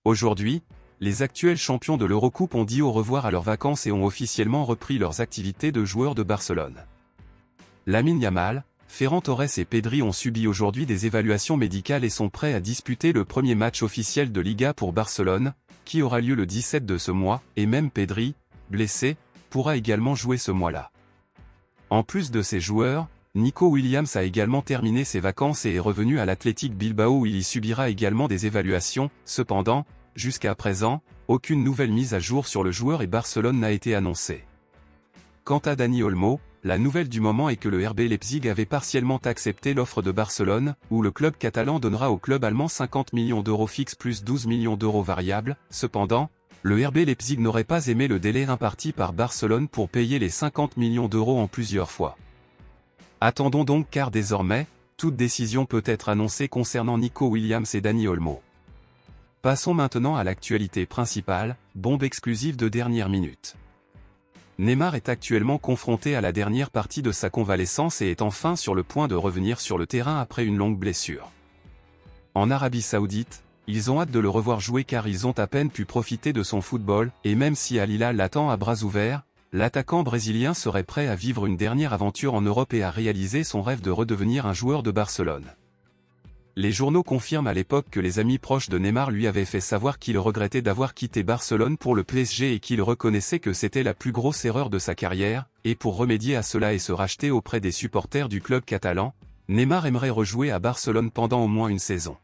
Aujourd'hui, les actuels champions de l'Eurocoupe ont dit au revoir à leurs vacances et ont officiellement repris leurs activités de joueurs de Barcelone. Lamine Yamal, Ferran Torres et Pedri ont subi aujourd'hui des évaluations médicales et sont prêts à disputer le premier match officiel de Liga pour Barcelone, qui aura lieu le 17 de ce mois, et même Pedri, blessé, pourra également jouer ce mois-là. En plus de ces joueurs, Nico Williams a également terminé ses vacances et est revenu à l'Athletic Bilbao où il y subira également des évaluations. Cependant, jusqu'à présent, aucune nouvelle mise à jour sur le joueur et Barcelone n'a été annoncée. Quant à Dani Olmo, la nouvelle du moment est que le RB Leipzig avait partiellement accepté l'offre de Barcelone, où le club catalan donnera au club allemand 50 millions d'euros fixes plus 12 millions d'euros variables. Cependant, le RB Leipzig n'aurait pas aimé le délai imparti par Barcelone pour payer les 50 millions d'euros en plusieurs fois. Attendons donc car désormais, toute décision peut être annoncée concernant Nico Williams et Dani Olmo. Passons maintenant à l'actualité principale, bombe exclusive de dernière minute. Neymar est actuellement confronté à la dernière partie de sa convalescence et est enfin sur le point de revenir sur le terrain après une longue blessure. En Arabie Saoudite, ils ont hâte de le revoir jouer car ils ont à peine pu profiter de son football, et même si Al Hilal l'attend à bras ouverts, l'attaquant brésilien serait prêt à vivre une dernière aventure en Europe et à réaliser son rêve de redevenir un joueur de Barcelone. Les journaux confirment à l'époque que les amis proches de Neymar lui avaient fait savoir qu'il regrettait d'avoir quitté Barcelone pour le PSG et qu'il reconnaissait que c'était la plus grosse erreur de sa carrière, et pour remédier à cela et se racheter auprès des supporters du club catalan, Neymar aimerait rejouer à Barcelone pendant au moins une saison.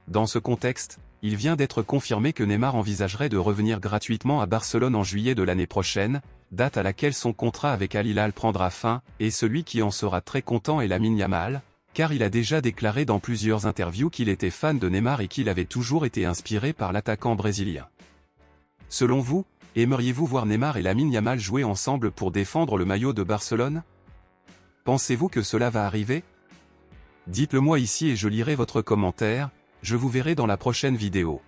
Dans ce contexte, il vient d'être confirmé que Neymar envisagerait de revenir gratuitement à Barcelone en juillet de l'année prochaine, date à laquelle son contrat avec Al Hilal prendra fin, et celui qui en sera très content est Lamine Yamal, car il a déjà déclaré dans plusieurs interviews qu'il était fan de Neymar et qu'il avait toujours été inspiré par l'attaquant brésilien. Selon vous, aimeriez-vous voir Neymar et Lamine Yamal jouer ensemble pour défendre le maillot de Barcelone? Pensez-vous que cela va arriver? Dites-le moi ici et je lirai votre commentaire, je vous verrai dans la prochaine vidéo.